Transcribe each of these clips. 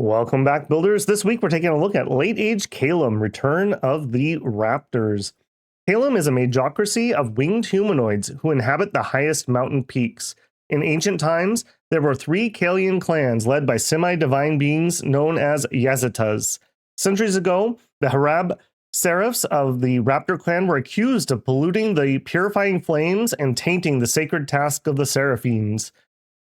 Welcome back, builders. This week we're taking a look at Late Age Caelum, Return of the Raptors. Caelum is a magocracy of winged humanoids who inhabit the highest mountain peaks. In ancient times, there were three Caelian clans led by semi-divine beings known as Yazitas. Centuries ago, the Harab Seraphs of the Raptor clan were accused of polluting the purifying flames and tainting the sacred task of the Seraphims.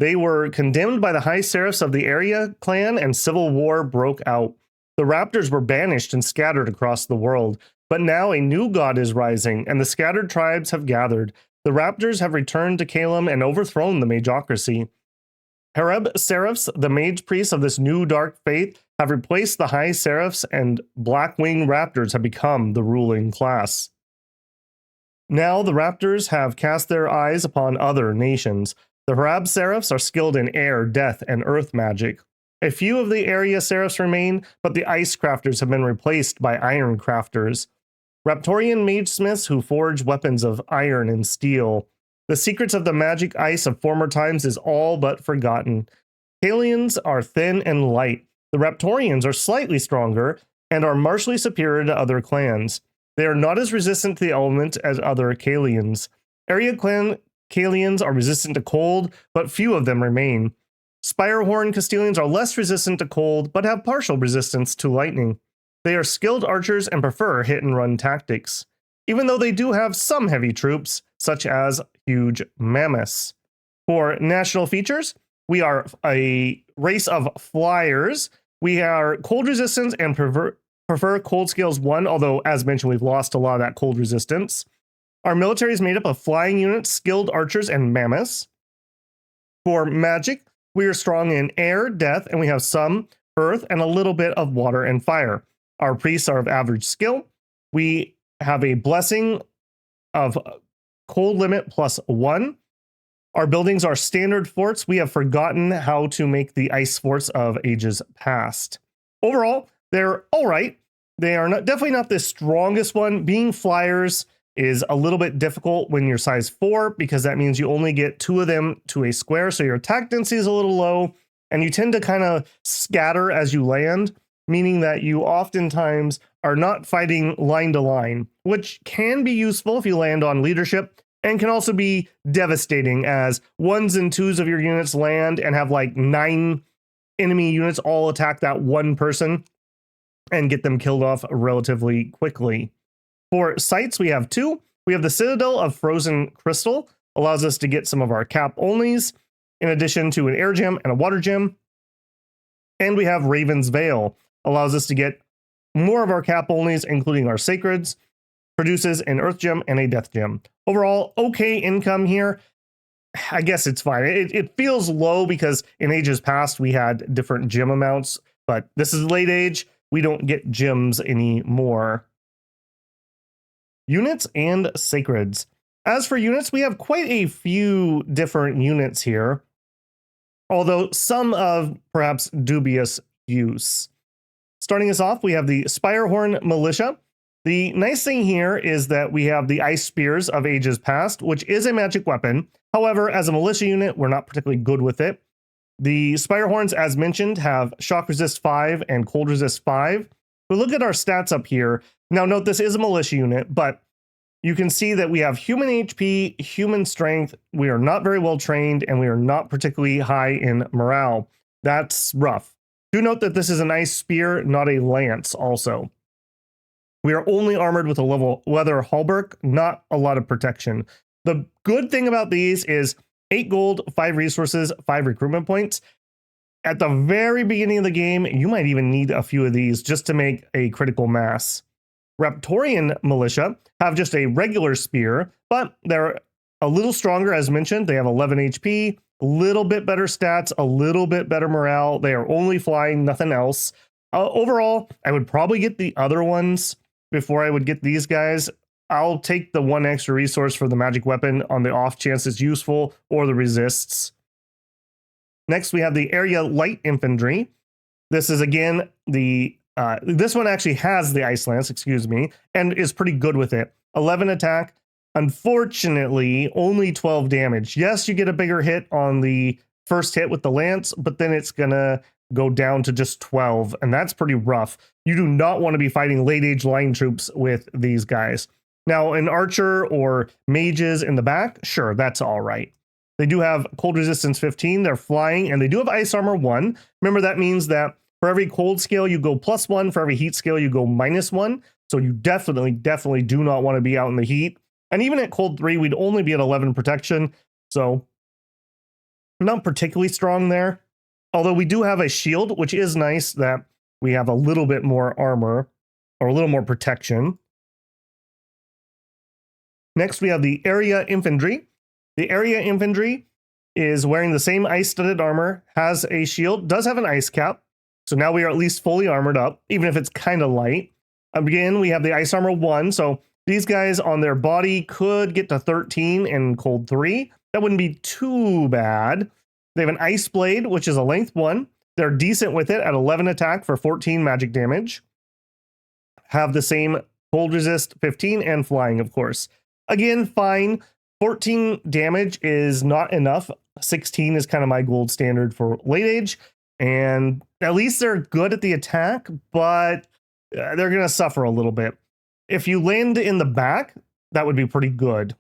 They were condemned by the high seraphs of the area clan, and civil war broke out. The Raptors were banished and scattered across the world, but now a new god is rising, and the scattered tribes have gathered. The Raptors have returned to Caelum and overthrown the magocracy. Harab Seraphs, the mage priests of this new dark faith, have replaced the high seraphs, and black-winged raptors have become the ruling class. Now the Raptors have cast their eyes upon other nations. The Harab Seraphs are skilled in air, death, and earth magic. A few of the area Seraphs remain, but the ice crafters have been replaced by iron crafters. Raptorian magesmiths who forge weapons of iron and steel. The secrets of the magic ice of former times is all but forgotten. Caelians are thin and light. The Raptorians are slightly stronger and are martially superior to other clans. They are not as resistant to the element as other Caelians. Area clan Caelians are resistant to cold, but few of them remain. Spirehorn Castilians are less resistant to cold, but have partial resistance to lightning. They are skilled archers and prefer hit-and-run tactics, even though they do have some heavy troops, such as huge mammoths. For national features, we are a race of flyers. We are cold resistance and prefer cold scales 1, although, as mentioned, we've lost a lot of that cold resistance. Our military is made up of flying units, skilled archers, and mammoths. For magic, we are strong in air, death, and we have some earth and a little bit of water and fire. Our priests are of average skill. We have a blessing of cold limit +1. Our buildings are standard forts. We have forgotten how to make the ice forts of ages past. Overall, they're all right. They are definitely not the strongest one. Being flyers is a little bit difficult when you're size 4, because that means you only get 2 of them to a square, so your attack density is a little low, and you tend to kind of scatter as you land, meaning that you oftentimes are not fighting line to line, which can be useful if you land on leadership, and can also be devastating as 1s and 2s of your units land and have like 9 enemy units all attack that one person and get them killed off relatively quickly. For sites, we have 2. We have the Citadel of Frozen Crystal, allows us to get some of our cap onlys, in addition to an air gem and a water gem. And we have Raven's Veil, allows us to get more of our cap onlys, including our sacreds, produces an earth gem and a death gem. Overall, okay income here. I guess it's fine. It feels low because in ages past we had different gem amounts, but this is late age. We don't get gems anymore. Units and sacreds. As for units, we have quite a few different units here, although some of perhaps dubious use. Starting us off, we have the Spirehorn Militia. The nice thing here is that we have the Ice Spears of ages past, which is a magic weapon. However, as a militia unit, we're not particularly good with it. The Spirehorns, as mentioned, have shock resist 5 and cold resist 5. But look at our stats up here. Now note, this is a militia unit, but you can see that we have human HP, human strength. We are not very well trained, and we are not particularly high in morale. That's rough. Do note that this is an ice spear, not a lance also. We are only armored with a leather hauberk, not a lot of protection. The good thing about these is 8 gold, 5 resources, 5 recruitment points. At the very beginning of the game, you might even need a few of these just to make a critical mass. Raptorian Militia have just a regular spear, but they're a little stronger, as mentioned. They have 11 HP, a little bit better stats, a little bit better morale. They are only flying, nothing else. Overall, I would probably get the other ones before I would get these guys. I'll take the 1 extra resource for the magic weapon on the off chance it's useful, or the resists. Next, we have the Area Light Infantry. This is, again, this one actually has the Ice Lance, and is pretty good with it. 11 attack. Unfortunately, only 12 damage. Yes, you get a bigger hit on the first hit with the lance, but then it's gonna go down to just 12, and that's pretty rough. You do not want to be fighting late age line troops with these guys. Now, an archer or mages in the back, sure, that's all right. They do have cold resistance 15, they're flying, and they do have ice armor 1. Remember, that means that for every cold scale, you go +1, for every heat scale, you go -1. So you definitely do not want to be out in the heat. And even at cold 3, we'd only be at 11 protection. So not particularly strong there. Although we do have a shield, which is nice that we have a little bit more armor or a little more protection. Next, we have the area infantry. The area infantry is wearing the same ice-studded armor, has a shield, does have an ice cap. So now we are at least fully armored up, even if it's kind of light. Again, we have the ice armor 1. So these guys on their body could get to 13 in cold 3. That wouldn't be too bad. They have an ice blade, which is a length 1. They're decent with it at 11 attack for 14 magic damage. Have the same cold resist 15 and flying, of course. Again, fine. 14 damage is not enough. 16 is kind of my gold standard for late age. And at least they're good at the attack, but they're going to suffer a little bit. If you land in the back, that would be pretty good.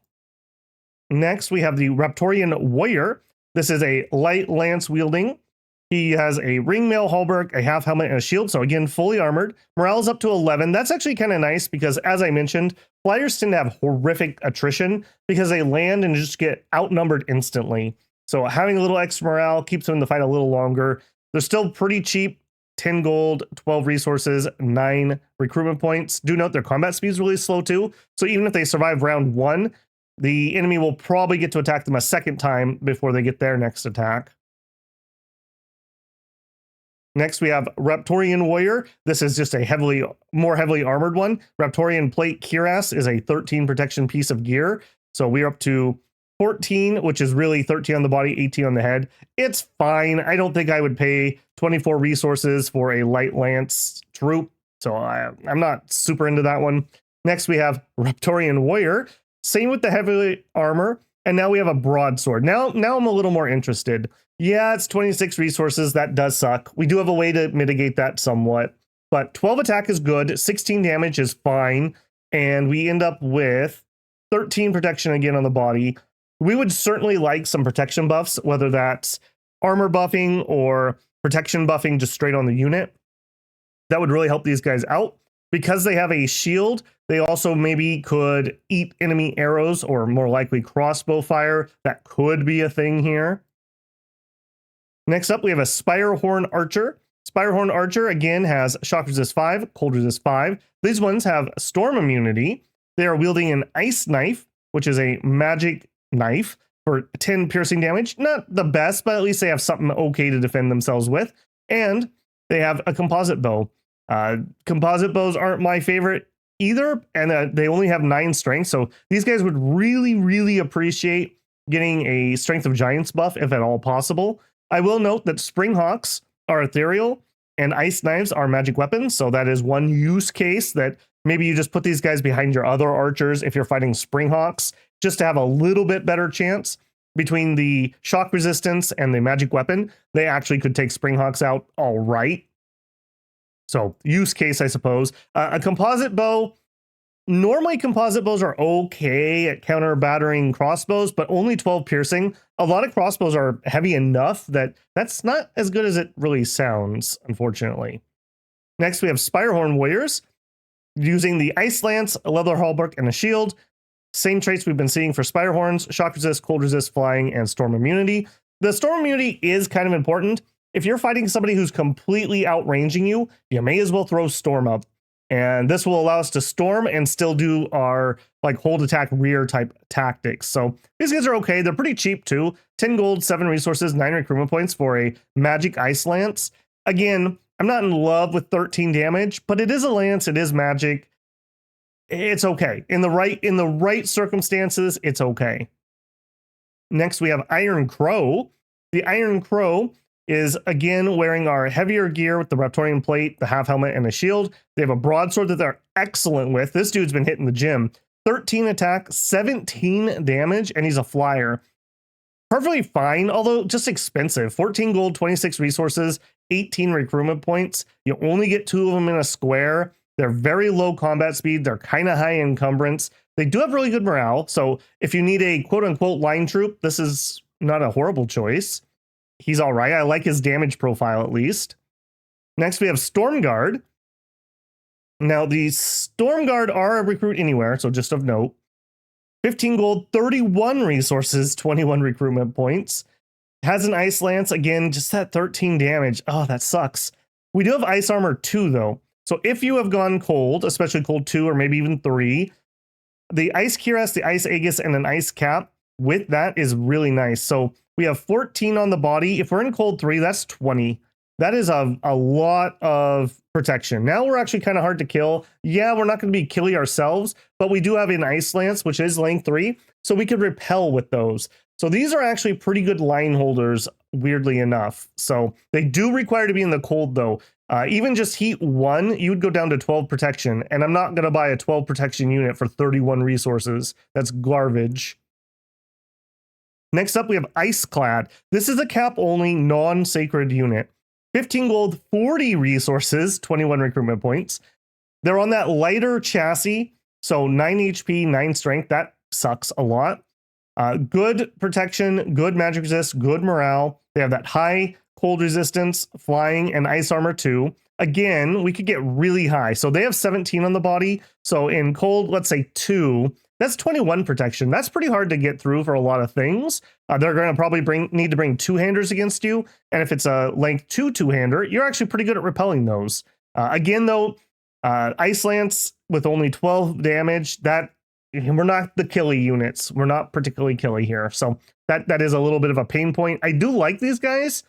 Next, we have the Raptorian Warrior. This is a light lance wielding. He has a ringmail halberd, a half helmet, and a shield. So again, fully armored. Morale's up to 11. That's actually kind of nice because, as I mentioned, flyers tend to have horrific attrition because they land and just get outnumbered instantly. So having a little extra morale keeps them in the fight a little longer. They're still pretty cheap. 10 gold, 12 resources, 9 recruitment points. Do note their combat speed is really slow too. So even if they survive round 1, the enemy will probably get to attack them a second time before they get their next attack. Next, we have Raptorian Warrior. This is just a more heavily armored one. Raptorian Plate Cuirass is a 13 protection piece of gear. So we're up to 14, which is really 13 on the body, 18 on the head. It's fine. I don't think I would pay 24 resources for a light lance troop. So I'm not super into that one. Next, we have Raptorian Warrior. Same with the heavy armor. And now we have a broadsword. Now I'm a little more interested. Yeah, it's 26 resources. That does suck. We do have a way to mitigate that somewhat. But 12 attack is good. 16 damage is fine. And we end up with 13 protection again on the body. We would certainly like some protection buffs, whether that's armor buffing or protection buffing just straight on the unit. That would really help these guys out. Because they have a shield, they also maybe could eat enemy arrows or more likely crossbow fire. That could be a thing here. Next up, we have a Spirehorn Archer. Spirehorn Archer, again, has shock resist 5, cold resist 5. These ones have storm immunity. They are wielding an ice knife, which is a magic knife for 10 piercing damage. Not the best, but at least they have something okay to defend themselves with. And they have a composite bow. Composite bows aren't my favorite either, and they only have 9 strength. So these guys would really appreciate getting a Strength of Giants buff if at all possible. I will note that Springhawks are ethereal and ice knives are magic weapons. So that is one use case that maybe you just put these guys behind your other archers if you're fighting Springhawks, just to have a little bit better chance. Between the shock resistance and the magic weapon, they actually could take Springhawks out all right. So use case, I suppose. A composite bow. Normally, composite bows are okay at counter battering crossbows, but only 12 piercing. A lot of crossbows are heavy enough that that's not as good as it really sounds, unfortunately. Next, we have Spirehorn Warriors using the Ice Lance, a leather halberd, and a shield. Same traits we've been seeing for Spirehorns: shock resist, cold resist, flying, and storm immunity. The storm immunity is kind of important. If you're fighting somebody who's completely outranging you, you may as well throw storm up. And this will allow us to storm and still do our hold attack rear type tactics. So these guys are okay. They're pretty cheap too. 10 gold, 7 resources, 9 recruitment points for a magic ice lance. Again, I'm not in love with 13 damage, but it is a lance. It is magic. It's okay. In the right circumstances, it's okay. Next, we have Iron Crow. The Iron Crow is again wearing our heavier gear with the Raptorian plate, the half helmet, and a shield. They have a broadsword that they're excellent with. This dude's been hitting the gym. 13 attack, 17 damage, and he's a flyer. Perfectly fine, although just expensive. 14 gold, 26 resources, 18 recruitment points. You only get 2 of them in a square. They're very low combat speed. They're kind of high encumbrance. They do have really good morale. So if you need a quote unquote line troop, this is not a horrible choice. He's all right. I like his damage profile at least. Next, we have Storm Guard. Now, the Storm Guard are a recruit anywhere, so just of note. 15 gold, 31 resources, 21 recruitment points. Has an Ice Lance, again, just that 13 damage. Oh, that sucks. We do have Ice Armor 2, though. So if you have gone cold, especially cold 2 or maybe even 3, the Ice Cuirass, the Ice Aegis, and an Ice Cap with that is really nice. So we have 14 on the body. If we're in cold 3, that's 20. That is a lot of protection. Now we're actually kind of hard to kill. Yeah, we're not going to be killy ourselves, but we do have an Ice Lance, which is length 3, so we could repel with those. So these are actually pretty good line holders, weirdly enough. So they do require to be in the cold, though. Even just heat 1, you would go down to 12 protection, and I'm not going to buy a 12 protection unit for 31 resources. That's garbage. Next up, we have Iceclad. This is a cap-only, non-sacred unit. 15 gold, 40 resources, 21 recruitment points. They're on that lighter chassis, so 9 HP, 9 strength. That sucks a lot. Good protection, good magic resist, good morale. They have that high cold resistance, flying, and ice armor 2. Again, we could get really high. So they have 17 on the body. So in cold, let's say 2, that's 21 protection. That's pretty hard to get through for a lot of things. They're going to probably need to bring 2-handers against you. And if it's a length 2 2-hander, you're actually pretty good at repelling those. Again, though, Ice Lance with only 12 damage, that we're not the killy units. We're not particularly killy here. So that is a little bit of a pain point. I do like these guys.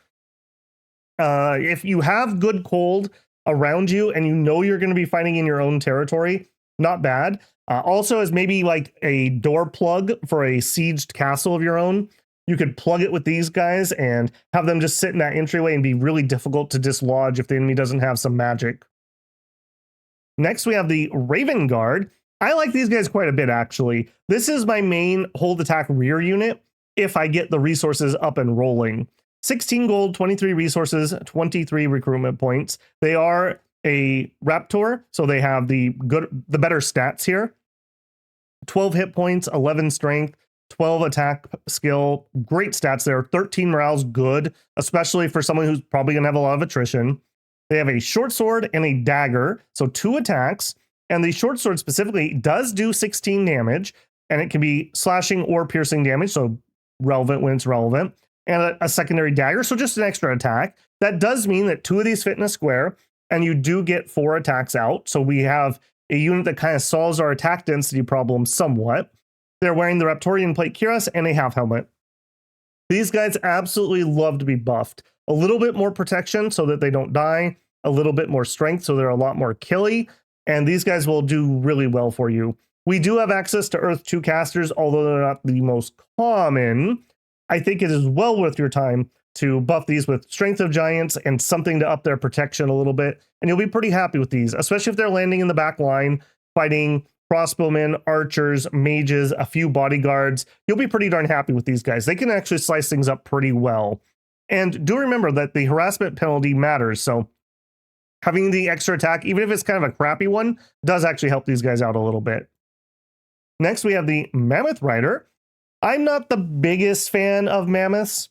If you have good cold around you and you know you're going to be fighting in your own territory, not bad. Also, as maybe like a door plug for a sieged castle of your own, you could plug it with these guys and have them just sit in that entryway and be really difficult to dislodge if the enemy doesn't have some magic. Next, we have the Raven Guard. I like these guys quite a bit, actually. This is my main hold attack rear unit if I get the resources up and rolling. 16 gold, 23 resources, 23 recruitment points. They are a Raptor, so they have the better stats here. 12 hit points, 11 strength, 12 attack skill. Great stats there. 13 morale's good, especially for someone who's probably going to have a lot of attrition. They have a short sword and a dagger, so 2 attacks. And the short sword specifically does do 16 damage, and it can be slashing or piercing damage, so relevant when it's relevant. And a secondary dagger, so just an extra attack. That does mean that 2 of these fit in a square, and you do get 4 attacks out. So we have a unit that kind of solves our attack density problem somewhat. They're wearing the Raptorian plate cuirass and a half helmet. These guys absolutely love to be buffed. A little bit more protection so that they don't die, a little bit more strength so they're a lot more killy, and these guys will do really well for you. We do have access to Earth 2 casters, although they're not the most common. I think it is well worth your time to buff these with Strength of Giants and something to up their protection a little bit, and you'll be pretty happy with these, especially if they're landing in the back line, fighting crossbowmen, archers, mages, a few bodyguards. You'll be pretty darn happy with these guys. They can actually slice things up pretty well. And do remember that the harassment penalty matters, so having the extra attack, even if it's kind of a crappy one, does actually help these guys out a little bit. Next, we have the Mammoth Rider. I'm not the biggest fan of mammoths,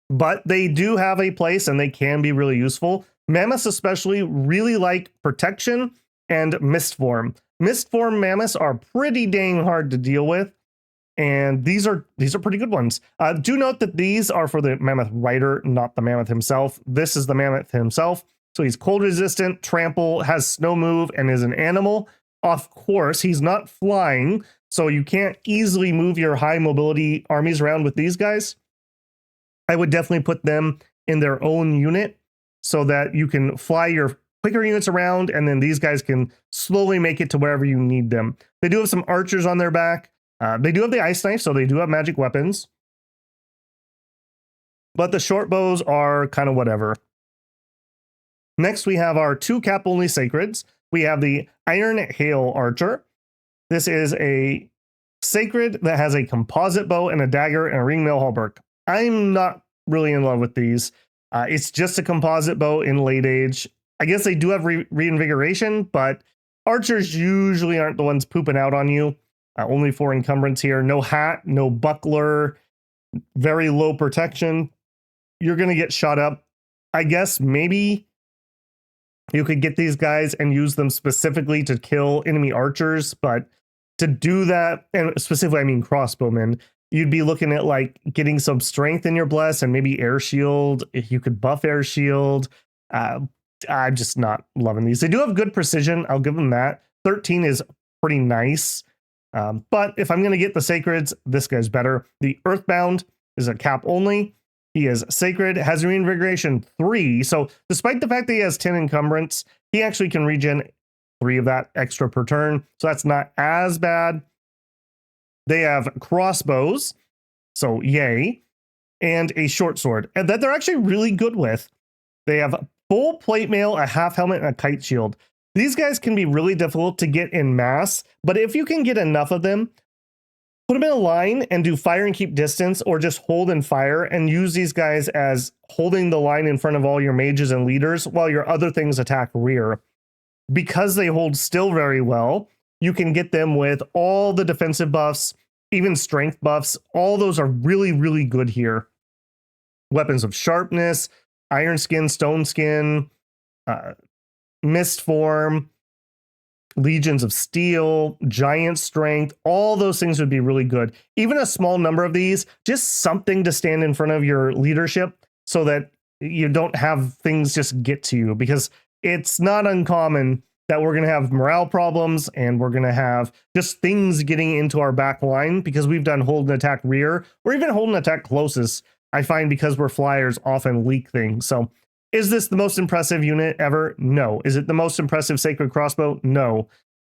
but they do have a place and they can be really useful. Mammoths especially really like protection and mist form. Mist form mammoths are pretty dang hard to deal with, and these are pretty good ones. Do note that these are for the Mammoth Rider, not the mammoth himself. This is the mammoth himself. So he's cold resistant, trample, has snow move, and is an animal. Of course, he's not flying, so you can't easily move your high mobility armies around with these guys. I would definitely put them in their own unit so that you can fly your quicker units around, and then these guys can slowly make it to wherever you need them. They do have some archers on their back. They do have the ice knife, so they do have magic weapons. But the short bows are kind of whatever. Next, we have our 2 cap-only sacreds. We have the Iron Hail Archer. This is a sacred that has a composite bow and a dagger and a ringmail hauberk. I'm not really in love with these. It's just a composite bow in late age. I guess they do have reinvigoration, but archers usually aren't the ones pooping out on you. Only 4 encumbrance here. No hat, no buckler, very low protection. You're going to get shot up. I guess maybe you could get these guys and use them specifically to kill enemy archers, but to do that, and specifically I mean crossbowmen, you'd be looking at like getting some strength in your bless and maybe air shield. If you could buff air shield, I'm just not loving these. They do have good precision. I'll give them that. 13 is pretty nice. But if I'm going to get the sacreds, this guy's better. The Earthbound is a cap only. He is sacred, has reinvigoration 3. So despite the fact that he has 10 encumbrance, he actually can regen 3 of that extra per turn. So that's not as bad. They have crossbows, so yay, and a short sword, and that they're actually really good with. They have full plate mail, a half helmet, and a kite shield. These guys can be really difficult to get in mass, but if you can get enough of them, put them in a line and do fire and keep distance, or just hold and fire and use these guys as holding the line in front of all your mages and leaders while your other things attack rear. Because they hold still very well, you can get them with all the defensive buffs, even strength buffs. All those are really, really good here. Weapons of sharpness, iron skin, stone skin, mist form, legions of steel, giant strength, all those things would be really good. Even a small number of these, just something to stand in front of your leadership so that you don't have things just get to you, because it's not uncommon that we're going to have morale problems and we're going to have just things getting into our back line because we've done hold and attack rear or even hold and attack closest. I find because we're flyers often leak things. So is this the most impressive unit ever? No. Is it the most impressive sacred crossbow? No.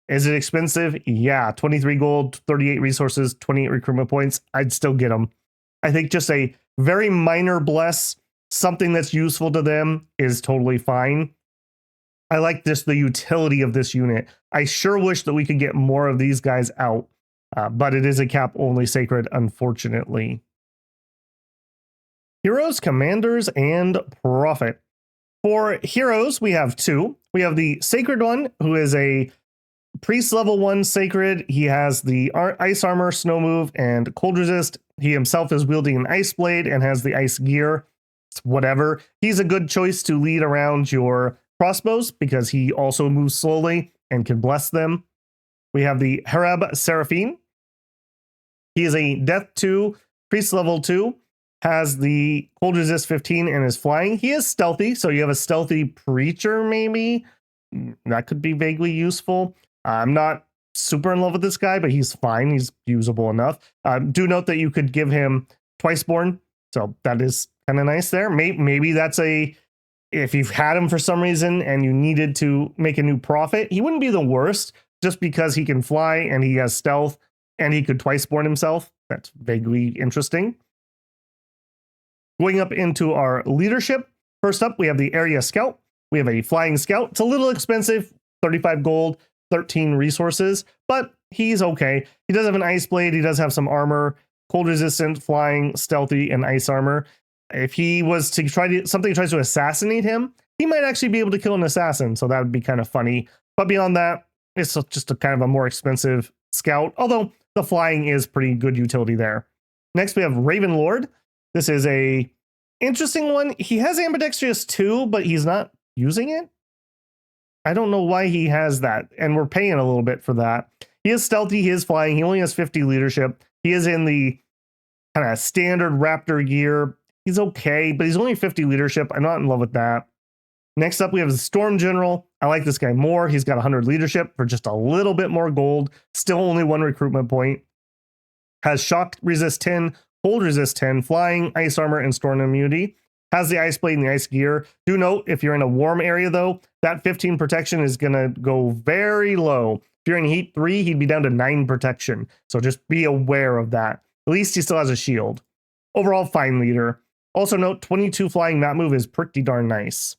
Is it expensive? Yeah. 23 gold, 38 resources, 28 recruitment points. I'd still get them. I think just a very minor bless, something that's useful to them, is totally fine. I like the utility of this unit. I sure wish that we could get more of these guys out, but it is a cap only sacred, unfortunately. Heroes, commanders, and prophet. For heroes, we have 2. We have the sacred one, who is a priest level 1 sacred. He has the ice armor, snow move, and cold resist. He himself is wielding an ice blade and has the ice gear. It's whatever. He's a good choice to lead around your crossbows because he also moves slowly and can bless them. We have the Hereb Seraphim. He is a death 2, priest level 2, has the cold resist 15 and is flying. He is stealthy, so you have a stealthy preacher maybe. That could be vaguely useful. I'm not super in love with this guy, but he's fine. He's usable enough. Do note that you could give him Twiceborn, so that is kind of nice there. Maybe that's if you've had him for some reason and you needed to make a new prophet, he wouldn't be the worst just because he can fly and he has stealth and he could Twiceborn himself. That's vaguely interesting. Going up into our leadership, first up, we have the area scout. We have a flying scout. It's a little expensive, 35 gold, 13 resources, but he's okay. He does have an ice blade. He does have some armor, cold resistant, flying, stealthy, and ice armor. If he was to something tries to assassinate him, he might actually be able to kill an assassin. So that would be kind of funny. But beyond that, it's just a kind of a more expensive scout, although the flying is pretty good utility there. Next, we have Raven Lord. This is a interesting one. He has ambidextrous too, but he's not using it. I don't know why he has that, and we're paying a little bit for that. He is stealthy, he is flying, he only has 50 leadership. He is in the kind of standard Raptor gear. He's okay, but he's only 50 leadership. I'm not in love with that. Next up, we have the Storm General. I like this guy more. He's got 100 leadership for just a little bit more gold. Still only 1 recruitment point. Has shock resist 10, cold resist 10, flying, ice armor, and storm immunity. Has the ice blade and the ice gear. Do note, if you're in a warm area, though, that 15 protection is going to go very low. If you're in heat 3, he'd be down to 9 protection. So just be aware of that. At least he still has a shield. Overall, fine leader. Also note, 22 flying that move is pretty darn nice.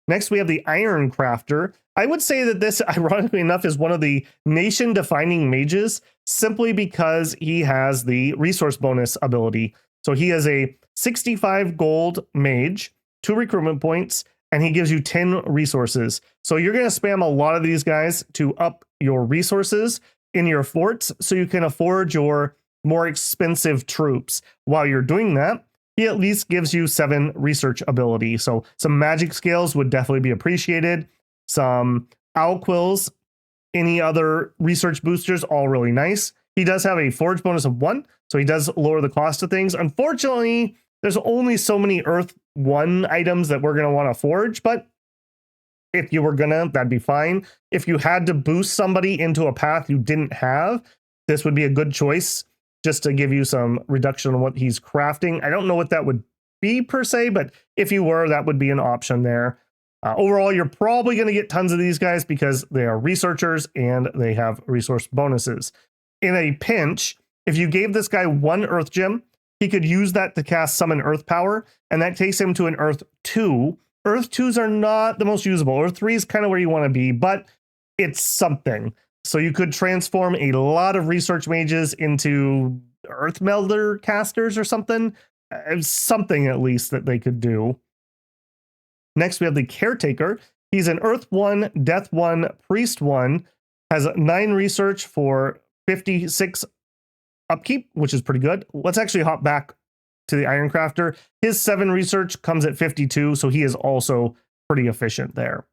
Next, we have the Iron Crafter. I would say that this, ironically enough, is one of the nation-defining mages, simply because he has the resource bonus ability. So he is a 65 gold mage. 2 recruitment points, and he gives you 10 resources. So you're going to spam a lot of these guys to up your resources in your forts so you can afford your more expensive troops. While you're doing that, he at least gives you 7 research ability. So some magic scales would definitely be appreciated. Some owl quills, any other research boosters, all really nice. He does have a forge bonus of 1, so he does lower the cost of things. Unfortunately, there's only so many Earth 1 items that we're going to want to forge, but if you were gonna, that'd be fine. If you had to boost somebody into a path you didn't have, this would be a good choice just to give you some reduction on what he's crafting. I don't know what that would be per se, but if you were, that would be an option there. Overall, you're probably going to get tons of these guys because they are researchers and they have resource bonuses. In a pinch, if you gave this guy 1 Earth gem, he could use that to cast Summon Earth Power, and that takes him to an Earth 2. Earth 2s are not the most usable. Earth 3 is kind of where you want to be, but it's something. So you could transform a lot of research mages into Earth Melder casters or something. Something at least that they could do. Next, we have the Caretaker. He's an Earth 1, Death 1, Priest 1, has 9 research for 56 upkeep, which is pretty good. Let's actually hop back to the Iron Crafter. His 7 research comes at 52, so he is also pretty efficient there.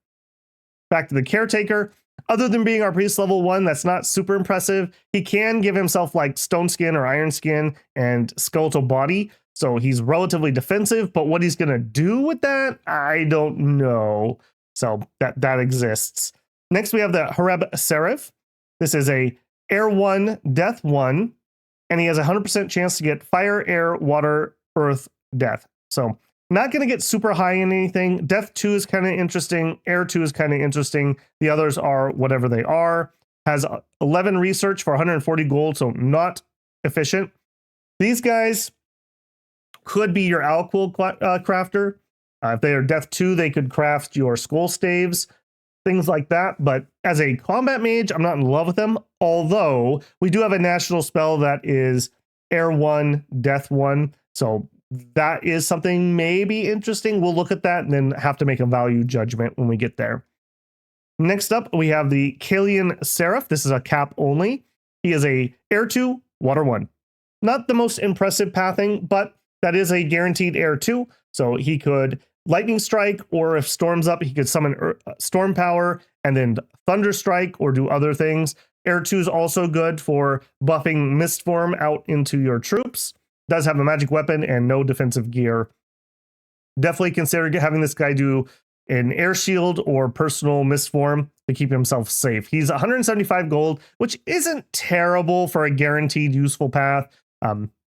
Back to the Caretaker. Other than being our priest level 1, that's not super impressive. He can give himself like stone skin or iron skin and skeletal body, so he's relatively defensive, but what he's going to do with that, I don't know. So that exists. Next, we have the Hareb Seraph. This is a Air 1, Death 1, and he has a 100% chance to get Fire, Air, Water, Earth, Death. So not going to get super high in anything. Death 2 is kind of interesting. Air 2 is kind of interesting. The others are whatever they are. Has 11 research for 140 gold, so not efficient. These guys could be your Alquill crafter. If they are Death 2, they could craft your Skull Staves, things like that. But as a combat mage, I'm not in love with them. Although we do have a national spell that is Air 1, Death 1. So that is something maybe interesting. We'll look at that and then have to make a value judgment when we get there. Next up, we have the Caelum Seraph. This is a cap only. He is a Air 2, Water 1. Not the most impressive pathing, but that is a guaranteed Air 2. So he could Lightning Strike, or if Storm's up, he could summon Storm Power and then Thunder Strike or do other things. Air 2 is also good for buffing Mist Form out into your troops. Does have a magic weapon and no defensive gear. Definitely consider having this guy do an air shield or personal Mist Form to keep himself safe. He's 175 gold, which isn't terrible for a guaranteed useful path.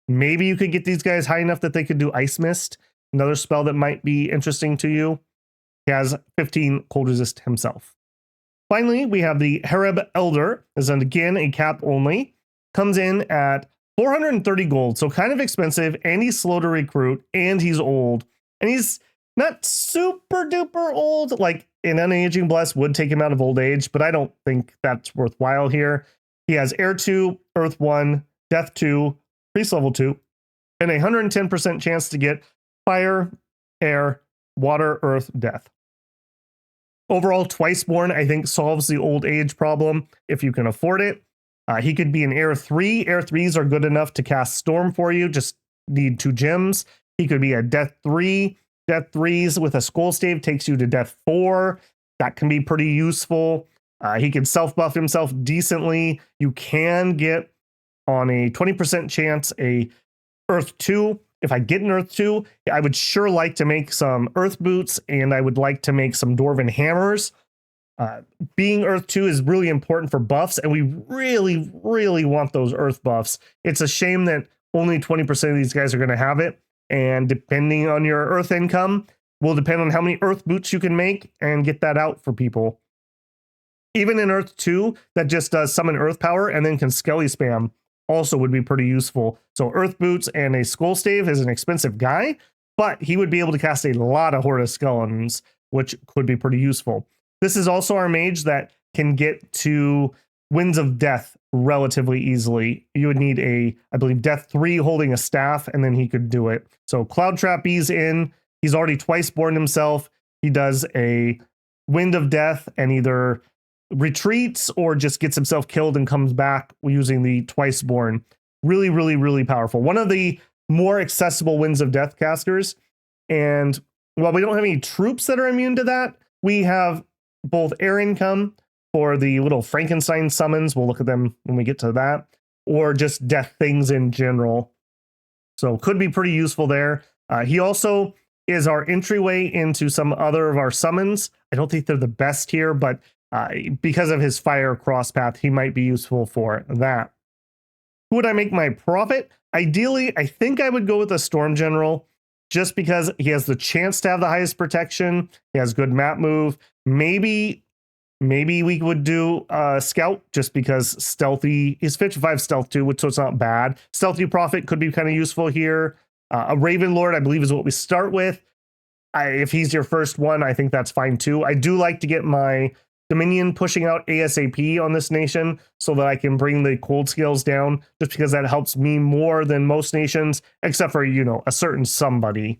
Maybe you could get these guys high enough that they could do Ice Mist, another spell that might be interesting to you. He has 15 cold resist himself. Finally, we have the Hareb Elder, as again a cap only. Comes in at 430 gold, so kind of expensive, and he's slow to recruit, and he's old. And he's not super duper old, like an Unaging Bless would take him out of old age, but I don't think that's worthwhile here. He has Air 2, Earth 1, Death 2, Priest level 2, and a 110% chance to get Fire, Air, Water, Earth, Death. Overall, Twiceborn, I think, solves the old age problem if you can afford it. He could be an Air 3. Air 3s are good enough to cast Storm for you, just need 2 gems. He could be a Death 3. Death 3s with a Skull Stave takes you to Death 4. That can be pretty useful. He can self-buff himself decently. You can get, on a 20% chance, a Earth 2. If I get an Earth 2, I would sure like to make some Earth Boots, and I would like to make some Dwarven Hammers. Being Earth 2 is really important for buffs, and we really, really want those Earth buffs. It's a shame that only 20% of these guys are going to have it, and depending on your Earth income, will depend on how many Earth Boots you can make and get that out for people. Even in Earth 2, that just does summon Earth Power and then can Skelly Spam, also would be pretty useful. So Earth Boots and a Skull Stave is an expensive guy, but he would be able to cast a lot of Hortus Skeletons, which could be pretty useful. This is also our mage that can get to Winds of Death relatively easily. You would need a, I believe, Death 3 holding a staff, and then he could do it. So Cloud Trap Ease in, He's already twice born himself. He does a Wind of Death and either retreats or just gets himself killed and comes back using the twice born. Really, really, really powerful. One of the more accessible Winds of Death casters. And while we don't have any troops that are immune to that, we have both air income for the little Frankenstein summons. We'll look at them when we get to that, or just death things in general. So could be pretty useful there. He also is our entryway into some other of our summons. I don't think they're the best here, but because of his fire cross path, he might be useful for that. Who would I make my prophet? Ideally, I think I would go with a Storm General, just because he has the chance to have the highest protection. He has good map move. Maybe we would do Scout, just because stealthy. He's 55 stealth too, so it's not bad. Stealthy prophet could be kind of useful here. A Raven Lord, I believe, is what we start with. If he's your first one, I think that's fine too. I do like to get my Dominion pushing out ASAP on this nation so that I can bring the cold scales down, just because that helps me more than most nations, except for, you know, a certain somebody.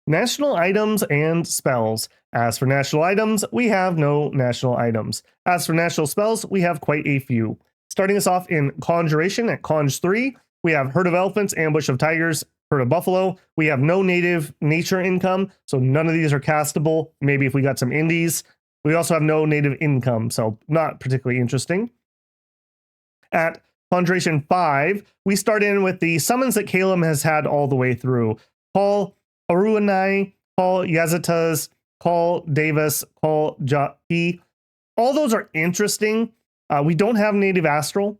National items and spells. As for national items, we have no national items. As for national spells, we have quite a few. Starting us off in Conjuration at Conj 3, we have Herd of Elephants, Ambush of Tigers, Herd of Buffalo. We have no native nature income, so none of these are castable. Maybe if we got some indies. We also have no native income, so not particularly interesting. At Conjuration 5, we start in with the summons that Caelum has had all the way through. Call Aruanai, Call Yazatas, Call Davis, Call Jahi. All those are interesting. We don't have native astral,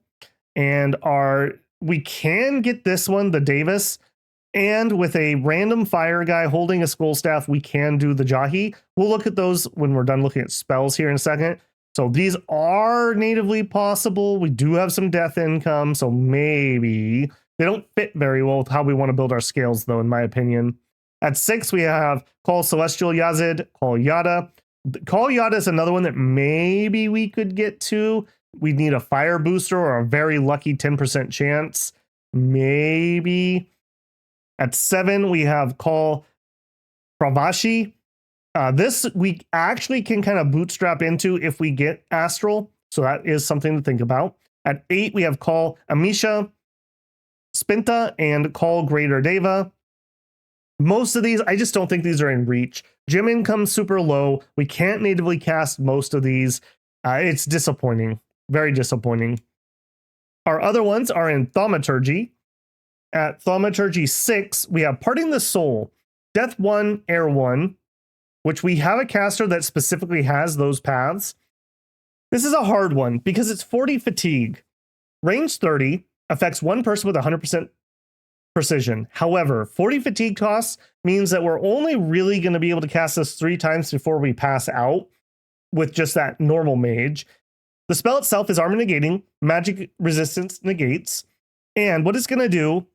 and we can get this one, the Davis, and with a random fire guy holding a skull staff, we can do the Jahi. We'll look at those when we're done looking at spells here in a second. So these are natively possible. We do have some death income, so maybe they don't fit very well with how we want to build our scales, though, in my opinion. At 6, we have Call Celestial Yazid, Call Yada. Call Yada is another one that maybe we could get to. We'd need a fire booster or a very lucky 10% chance. Maybe. At 7, we have Call Pravashi. This we actually can kind of bootstrap into if we get Astral, so that is something to think about. At 8, we have Call Amisha, Spinta, and Call Greater Deva. Most of these, I just don't think these are in reach. Gem income's super low. We can't natively cast most of these. It's disappointing. Very disappointing. Our other ones are in Thaumaturgy. At Thaumaturgy 6, we have Parting the Soul, Death 1, Air 1, which we have a caster that specifically has those paths. This is a hard one because it's 40 fatigue. Range 30 affects one person with 100% precision. However, 40 fatigue costs means that we're only really going to be able to cast this 3 times before we pass out with just that normal mage. The spell itself is armor negating, magic resistance negates, and what it's going to do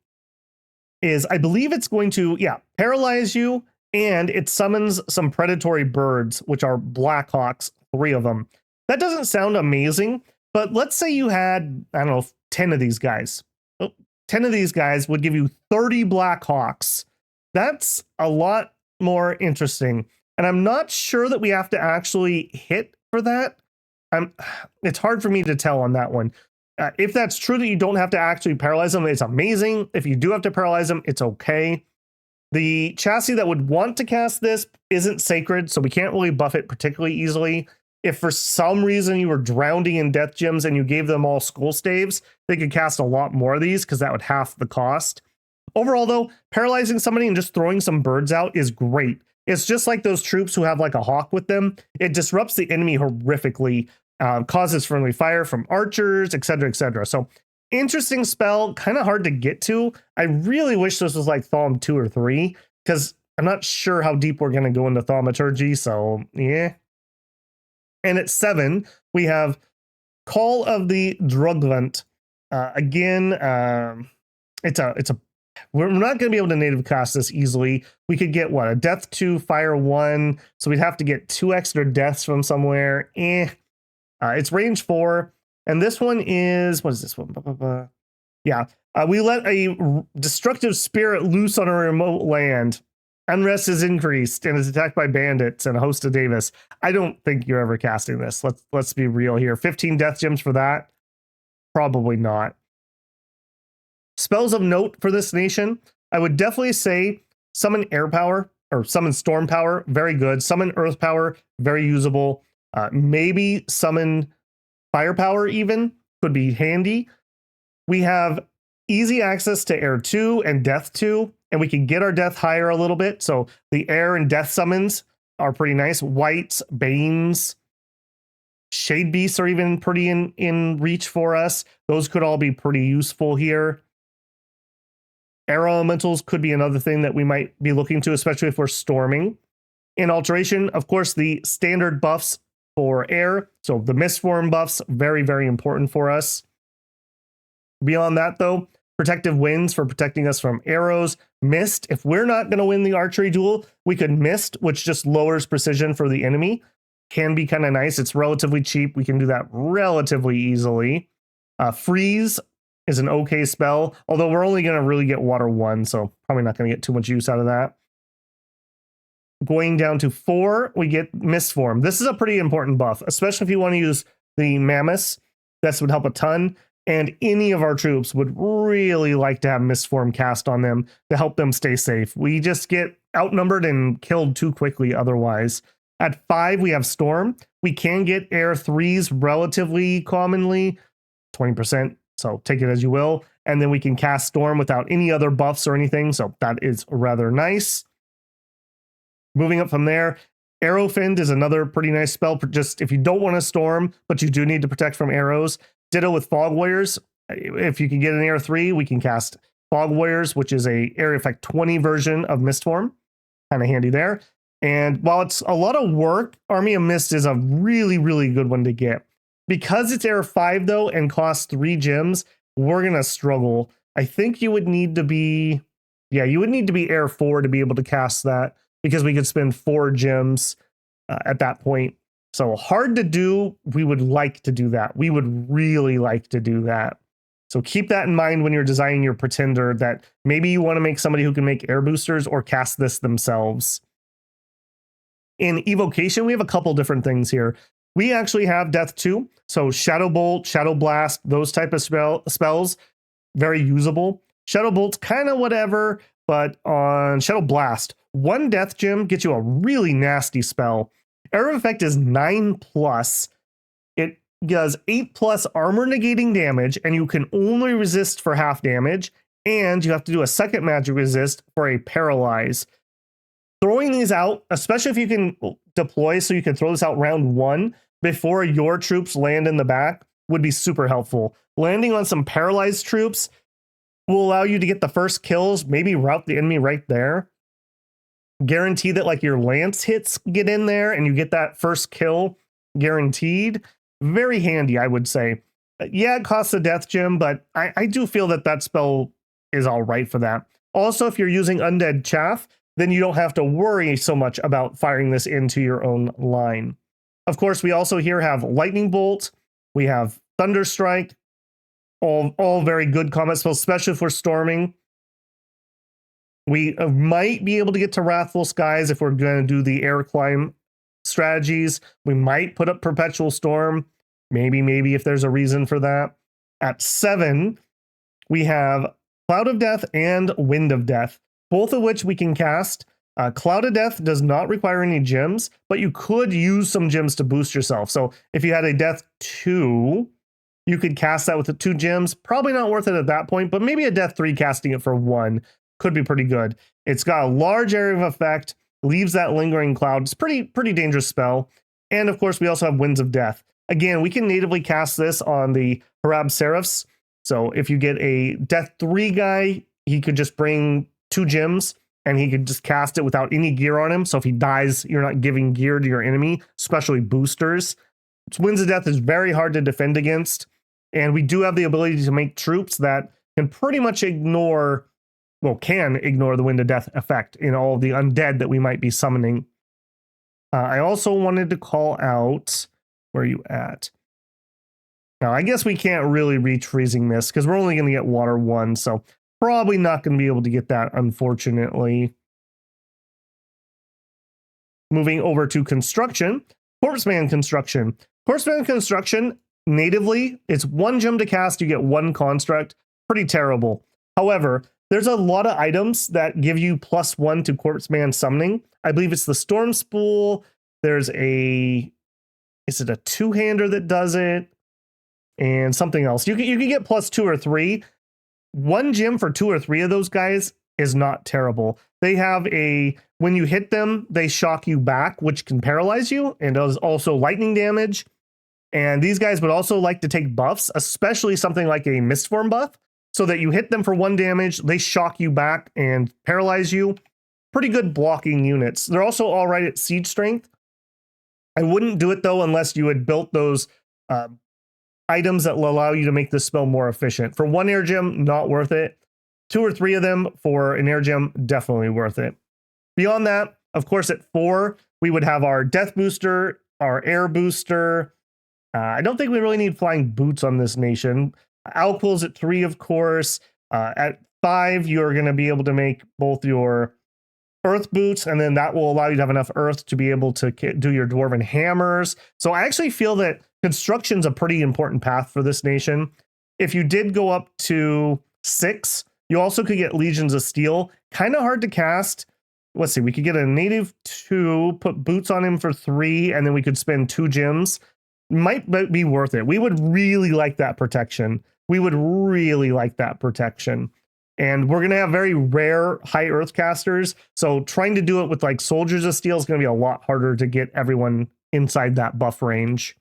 is, I believe it's going to, paralyze you, and it summons some predatory birds, which are Blackhawks, 3 of them. That doesn't sound amazing, but let's say you had, 10 of these guys. 10 of these guys would give you 30 Blackhawks. That's a lot more interesting. And I'm not sure that we have to actually hit for that. It's hard for me to tell on that one. If that's true that you don't have to actually paralyze them, it's amazing. If you do have to paralyze them, it's okay. The chassis that would want to cast this isn't sacred, so we can't really buff it particularly easily. If for some reason you were drowning in death gems and you gave them all skull staves, they could cast a lot more of these because that would half the cost. Overall, though, paralyzing somebody and just throwing some birds out is great. It's just like those troops who have like a hawk with them. It disrupts the enemy horrifically, causes friendly fire from archers, etc., etc. So interesting spell, kind of hard to get to. I really wish this was like Thaum 2 or 3, because I'm not sure how deep we're going to go into Thaumaturgy, so yeah. And at 7, we have Call of the Druglunt. Again, we're not going to be able to native cast this easily. We could get a death 2, fire 1, so we'd have to get 2 extra deaths from somewhere. It's range 4, and this one is, what is this one? Yeah, We let a destructive spirit loose on a remote land. Unrest is increased and is attacked by bandits and a host of Davis. I don't think you're ever casting this. Let's be real here. 15 death gems for that? Probably not. Spells of note for this nation, I would definitely say summon air power or summon storm power, very good. Summon earth power, very usable. Maybe summon firepower even, could be handy. We have easy access to air 2 and death 2, and we can get our death higher a little bit. So the air and death summons are pretty nice. Wights, Banes, Shade Beasts are even pretty in reach for us. Those could all be pretty useful here. Air elementals could be another thing that we might be looking to, especially if we're storming. In alteration, of course, the standard buffs for air. So the mist form buffs, very, very important for us. Beyond that, though, protective winds for protecting us from arrows. Mist, if we're not going to win the archery duel, we could mist, which just lowers precision for the enemy. Can be kind of nice. It's relatively cheap. We can do that relatively easily. Freeze is an okay spell, although we're only going to really get water 1, so probably not going to get too much use out of that. Going down to 4, we get Mist Form. This is a pretty important buff, especially if you want to use the Mammoths. This would help a ton, and any of our troops would really like to have Mist Form cast on them to help them stay safe. We just get outnumbered and killed too quickly otherwise. At 5, we have Storm. We can get Air 3s relatively commonly, 20%. So take it as you will. And then we can cast Storm without any other buffs or anything. So that is rather nice. Moving up from there, Arrowfiend is another pretty nice spell. Just if you don't want to storm, but you do need to protect from arrows. Ditto with Fog Warriors. If you can get an Air 3, we can cast Fog Warriors, which is a Area Effect 20 version of Mist Form. Kind of handy there. And while it's a lot of work, Army of Mist is a really, really good one to get. Because it's Air 5, though, and costs 3 gems, we're going to struggle. I think you would need to be... Yeah, you would need to be Air 4 to be able to cast that, because we could spend 4 gems at that point. So hard to do. We would like to do that. We would really like to do that. So keep that in mind when you're designing your Pretender, that maybe you want to make somebody who can make air boosters or cast this themselves. In Evocation, we have a couple different things here. We actually have Death 2, so Shadow Bolt, Shadow Blast, those type of spells, very usable. Shadow Bolt's kind of whatever, but on Shadow Blast, 1 death gem gets you a really nasty spell. Area Effect is 9+. It does 8+ armor negating damage, and you can only resist for half damage, and you have to do a second magic resist for a paralyze. Throwing these out, especially if you can deploy so you can throw this out round 1 before your troops land in the back, would be super helpful. Landing on some paralyzed troops will allow you to get the first kills, maybe rout the enemy right there. Guarantee that like your lance hits get in there and you get that first kill guaranteed. Very handy, I would say. Yeah, it costs a death gem, but I do feel that that spell is all right for that. Also, if you're using Undead Chaff, then you don't have to worry so much about firing this into your own line. Of course, we also here have Lightning Bolt, we have Thunder Strike, all very good combat spells, especially if we're storming. We might be able to get to Wrathful Skies if we're going to do the air climb strategies. We might put up Perpetual Storm, maybe if there's a reason for that. At 7, we have Cloud of Death and Wind of Death, both of which we can cast. Cloud of Death does not require any gems, but you could use some gems to boost yourself. So if you had a Death 2, you could cast that with the 2 gems. Probably not worth it at that point, but maybe a Death 3 casting it for 1 could be pretty good. It's got a large area of effect, leaves that lingering cloud. It's pretty dangerous spell. And of course, we also have Winds of Death. Again, we can natively cast this on the Harab Seraphs. So if you get a Death 3 guy, he could just bring 2 gems and he could just cast it without any gear on him. So if he dies, you're not giving gear to your enemy, especially boosters. Winds of Death is very hard to defend against. And we do have the ability to make troops that can pretty much ignore the Wind of Death effect in all of the undead that we might be summoning. I also wanted to call out, where are you at? Now, I guess we can't really reach Freezing Mist because we're only going to get Water 1, so probably not going to be able to get that, unfortunately. Moving over to Construction. Corpseman Construction. Corpseman Construction, natively, it's 1 gem to cast, you get 1 construct. Pretty terrible. However, there's a lot of items that give you +1 to Corpseman summoning. I believe it's the Storm Spool. There's a... Is it a 2-hander that does it? And something else. You can get +2 or 3. 1 gem for 2 or 3 of those guys is not terrible. They have a... When you hit them, they shock you back, which can paralyze you, and does also lightning damage. And these guys would also like to take buffs, especially something like a Mistform buff, so that you hit them for 1 damage, they shock you back and paralyze you. Pretty good blocking units. They're also all right at siege strength. I wouldn't do it, though, unless you had built those items that will allow you to make this spell more efficient. For 1 air gem, not worth it. 2 or 3 of them for an air gem, definitely worth it. Beyond that, of course, at 4, we would have our death booster, our air booster. I don't think we really need flying boots on this nation. Alquil's at 3, of course. At 5, you're going to be able to make both your earth boots, and then that will allow you to have enough earth to be able to do your dwarven hammers. So I actually feel that construction's a pretty important path for this nation. If you did go up to 6, you also could get Legions of Steel. Kind of hard to cast. Let's see, we could get a native 2, put boots on him for 3, and then we could spend 2 gems. Might be worth it. We would really like that protection. We would really like that protection. And we're going to have very rare high earth casters. So trying to do it with like Soldiers of Steel is going to be a lot harder to get everyone inside that buff range.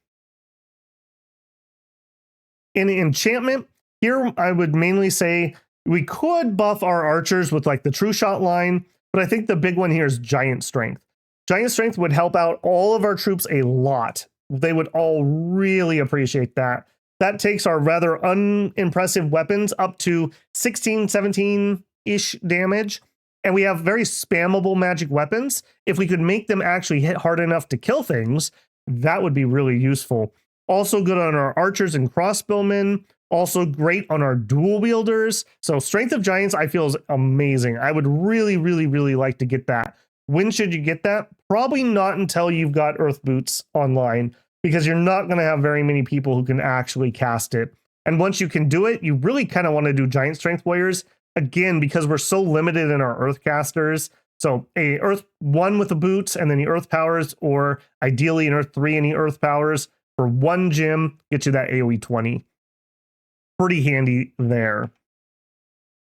In enchantment, here I would mainly say we could buff our archers with like the True Shot line, but I think the big one here is Giant Strength. Giant Strength would help out all of our troops a lot. They would all really appreciate that. That takes our rather unimpressive weapons up to 16, 17-ish damage. And we have very spammable magic weapons. If we could make them actually hit hard enough to kill things, that would be really useful. Also good on our archers and crossbowmen. Also great on our dual wielders. So Strength of Giants, I feel, is amazing. I would really, really, really like to get that. When should you get that? Probably not until you've got Earth Boots online, because you're not going to have very many people who can actually cast it. And once you can do it, you really kind of want to do Giant Strength Warriors, again, because we're so limited in our Earth casters. So a Earth 1 with the boots and then the Earth powers, or ideally an Earth 3 and the Earth powers for 1 gem, get you that AoE 20. Pretty handy there.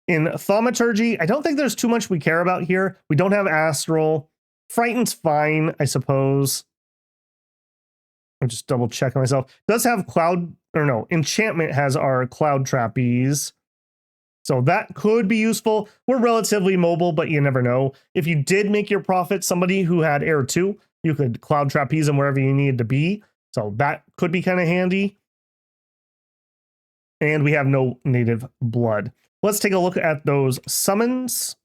In Thaumaturgy, I don't think there's too much we care about here. We don't have Astral. Frightened's fine, I suppose. I'm just double checking myself. Does have Cloud, or no, Enchantment has our Cloud Trapeze. So that could be useful. We're relatively mobile, but you never know. If you did make your prophet somebody who had Air 2, you could Cloud Trapeze them wherever you needed to be. So that could be kind of handy. And we have no native blood. Let's take a look at those summons.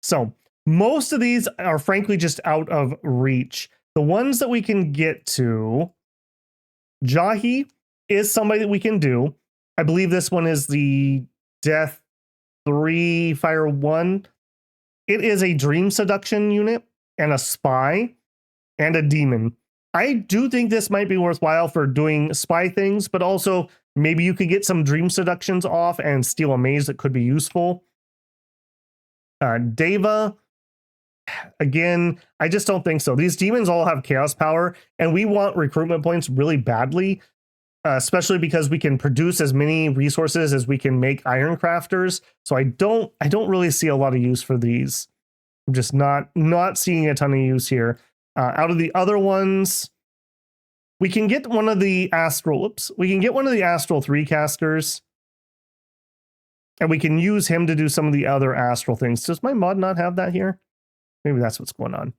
So most of these are frankly just out of reach. The ones that we can get to, Jahi is somebody that we can do. I believe this one is the Death 3, Fire 1. It is a Dream Seduction unit and a Spy and a Demon. I do think this might be worthwhile for doing spy things, but also maybe you could get some Dream Seductions off and steal a maze that could be useful. Deva, again, I just don't think so. These demons all have chaos power, and we want recruitment points really badly, especially because we can produce as many resources as we can make iron crafters. So I don't really see a lot of use for these. I'm just not seeing a ton of use here. Out of the other ones, we can get one of the Astral 3 casters, and we can use him to do some of the other Astral things. Does my mod not have that here? Maybe that's what's going on.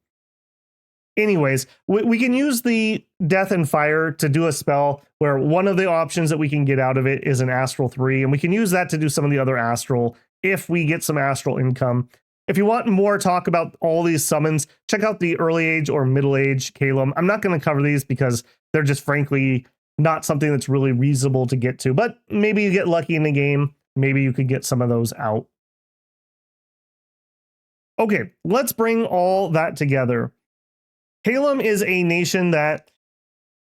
Anyways, we can use the Death and Fire to do a spell where one of the options that we can get out of it is an Astral 3, and we can use that to do some of the other Astral if we get some Astral income. If you want more talk about all these summons, check out the Early Age or Middle Age Caelum. I'm not going to cover these because they're just frankly not something that's really reasonable to get to, but maybe you get lucky in the game. Maybe you could get some of those out. Okay, let's bring all that together. Caelum is a nation that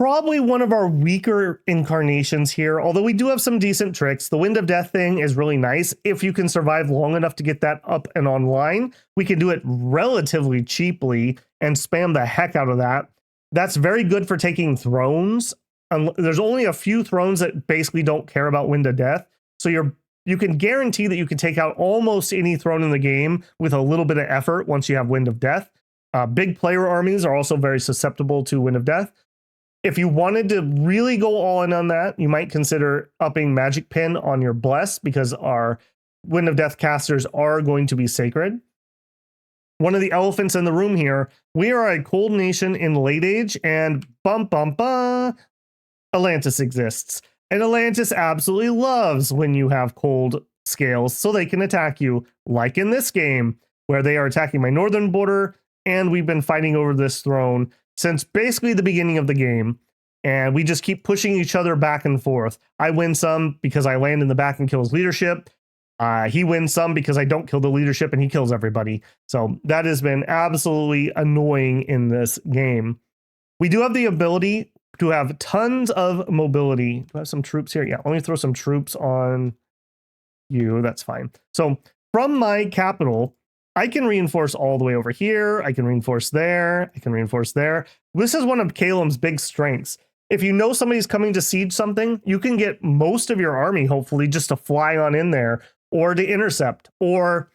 probably one of our weaker incarnations here, although we do have some decent tricks. The Wind of Death thing is really nice. If you can survive long enough to get that up and online, we can do it relatively cheaply and spam the heck out of that. That's very good for taking thrones. There's only a few thrones that basically don't care about Wind of Death. So you can guarantee that you can take out almost any throne in the game with a little bit of effort once you have Wind of Death. Big player armies are also very susceptible to Wind of Death. If you wanted to really go all in on that, you might consider upping Magic Pin on your Bless, because our Wind of Death casters are going to be sacred. One of the elephants in the room here, we are a cold nation in late age, and Atlantis exists. And Atlantis absolutely loves when you have cold scales, so they can attack you, like in this game, where they are attacking my northern border, and we've been fighting over this throne since basically the beginning of the game. And we just keep pushing each other back and forth. I win some because I land in the back and kill his leadership. He wins some because I don't kill the leadership and he kills everybody. So that has been absolutely annoying in this game. We do have the ability to have tons of mobility. Do I have some troops here? Yeah, let me throw some troops on you. That's fine. So from my capital, I can reinforce all the way over here. I can reinforce there. I can reinforce there. This is one of Caelum's big strengths. If you know somebody's coming to siege something, you can get most of your army, hopefully, just to fly on in there or to intercept. Or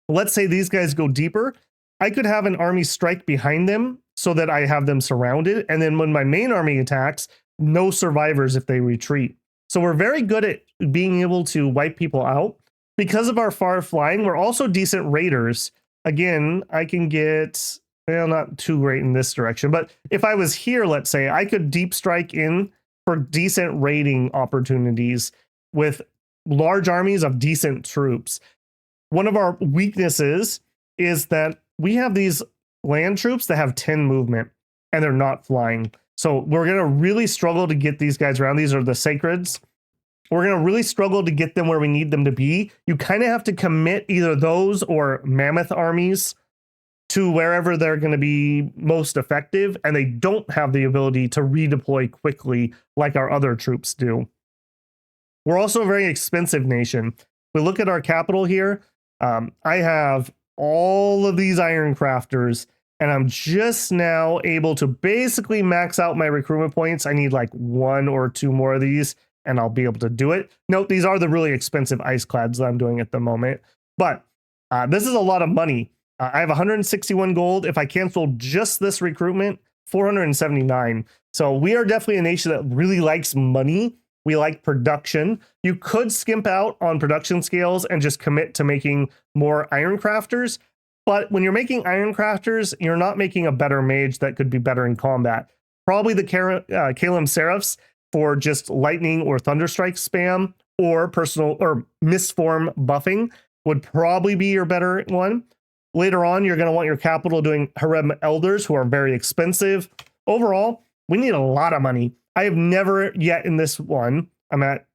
let's say these guys go deeper. I could have an army strike behind them so that I have them surrounded. And then when my main army attacks, no survivors if they retreat. So we're very good at being able to wipe people out. Because of our far flying, we're also decent raiders. Again, I can get, well, not too great in this direction, but if I was here, let's say, I could deep strike in for decent raiding opportunities with large armies of decent troops. One of our weaknesses is that we have these land troops that have 10 movement and they're not flying. So we're going to really struggle to get these guys around. These are the sacreds. We're going to really struggle to get them where we need them to be. You kind of have to commit either those or mammoth armies to wherever they're going to be most effective, and they don't have the ability to redeploy quickly like our other troops do. We're also a very expensive nation. We look at our capital here. I have all of these iron crafters, and I'm just now able to basically max out my recruitment points. I need like 1 or 2 more of these, and I'll be able to do it. Note, these are the really expensive ice clads that I'm doing at the moment. But this is a lot of money. I have 161 gold. If I cancel just this recruitment, 479. So we are definitely a nation that really likes money. We like production. You could skimp out on production scales and just commit to making more iron crafters. But when you're making iron crafters, you're not making a better mage that could be better in combat. Probably the Caelum Seraphs for just lightning or thunderstrike spam or personal or misform buffing would probably be your better one. Later on, you're going to want your capital doing harem elders, who are very expensive. Overall, we need a lot of money. I have never yet in this one, I'm at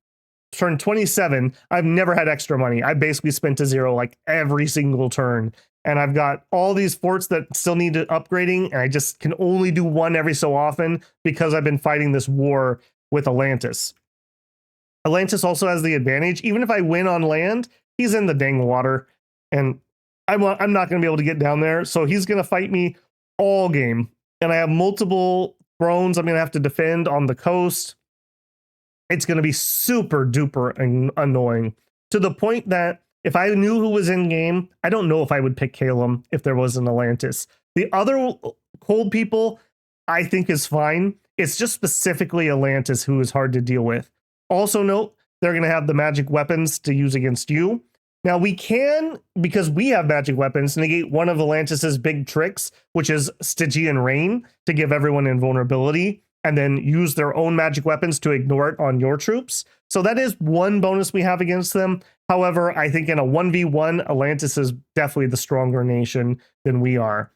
turn 27, I've never had extra money. I basically spent to zero like every single turn. And I've got all these forts that still need upgrading, and I just can only do one every so often because I've been fighting this war with Atlantis. Atlantis also has the advantage. Even if I win on land, he's in the dang water, and I'm not going to be able to get down there. So he's going to fight me all game. And I have multiple thrones I'm going to have to defend on the coast. It's going to be super duper annoying, to the point that if I knew who was in game, I don't know if I would pick Caelum if there was an Atlantis. The other cold people, I think, is fine. It's just specifically Atlantis who is hard to deal with. Also note, they're going to have the magic weapons to use against you. Now we can, because we have magic weapons, negate one of Atlantis's big tricks, which is Stygian Rain, to give everyone invulnerability, and then use their own magic weapons to ignore it on your troops. So that is one bonus we have against them. However, I think in a 1v1, Atlantis is definitely the stronger nation than we are.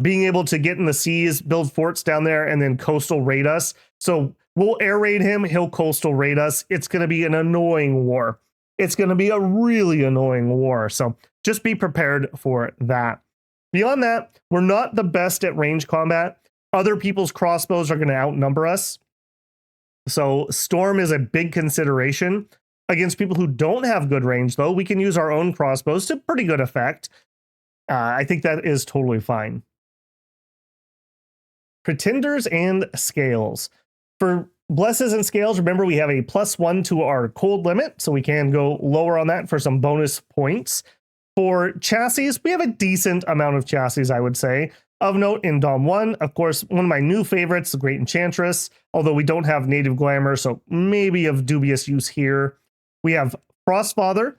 being able to get in the seas, build forts down there, and then coastal raid us. So we'll air raid him, he'll coastal raid us. It's going to be an annoying war. It's going to be a really annoying war. So just be prepared for that. Beyond that, we're not the best at range combat. Other people's crossbows are going to outnumber us. So storm is a big consideration. Against people who don't have good range, though, we can use our own crossbows to pretty good effect. I think that is totally fine. Pretenders and scales. For blesses and scales, remember we have a +1 to our cold limit, so we can go lower on that for some bonus points. For chassis, we have a decent amount of chassis, I would say. Of note in Dom 1, of course, one of my new favorites, the Great Enchantress, although we don't have native glamour, so maybe of dubious use here. We have Frostfather,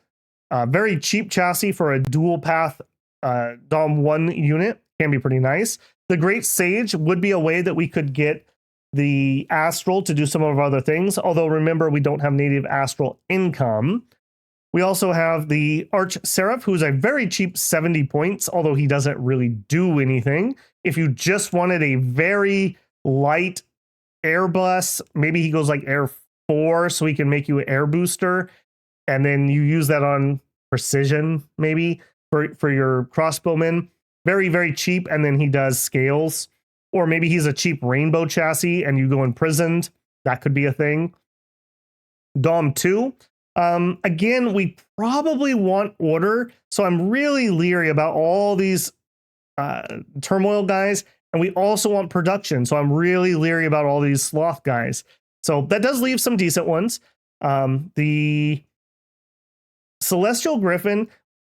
very cheap chassis for a dual path Dom 1 unit, can be pretty nice. The Great Sage would be a way that we could get the Astral to do some of our other things, although remember, we don't have native Astral income. We also have the Arch Seraph, who's a very cheap 70 points, although he doesn't really do anything. If you just wanted a very light air bless, maybe he goes like air 4, so he can make you an air booster, and then you use that on precision, maybe, for your crossbowmen. Very, very cheap, and then he does scales. Or maybe he's a cheap rainbow chassis, and you go imprisoned. That could be a thing. Dom 2. Again, we probably want order, so I'm really leery about all these turmoil guys, and we also want production, so I'm really leery about all these sloth guys. So that does leave some decent ones. The Celestial Griffin,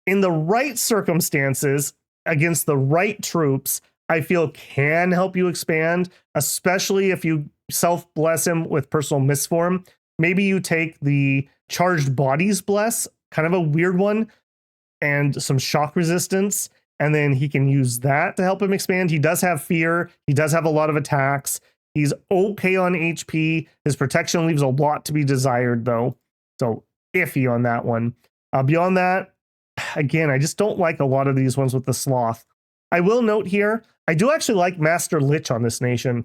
in the right circumstances, against the right troops, I feel can help you expand, especially if you self-bless him with Personal Misform. Maybe you take the Charged Bodies Bless, kind of a weird one, and some shock resistance, and then he can use that to help him expand. He does have fear. He does have a lot of attacks. He's okay on HP. His protection leaves a lot to be desired, though. So iffy on that one. Beyond that, again, I just don't like a lot of these ones with the Sloth. I will note here, I do actually like Master Lich on this nation.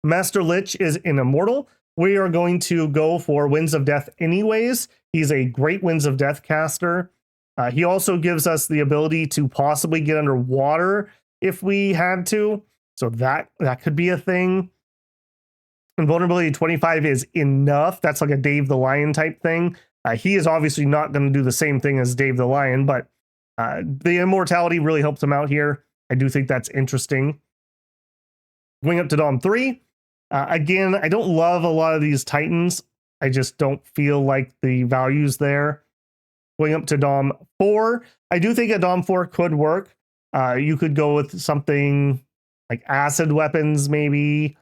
Master Lich is an immortal. We are going to go for Winds of Death anyways. He's a great Winds of Death caster. He also gives us the ability to possibly get underwater if we had to. So that could be a thing. Invulnerability 25 is enough. That's like a Dave the Lion type thing. He is obviously not going to do the same thing as Dave the Lion, but the immortality really helps him out here. I do think that's interesting. Going up to Dom 3. Again, I don't love a lot of these Titans. I just don't feel like the value's there. Going up to Dom 4. I do think a Dom 4 could work. You could go with something like acid weapons, maybe.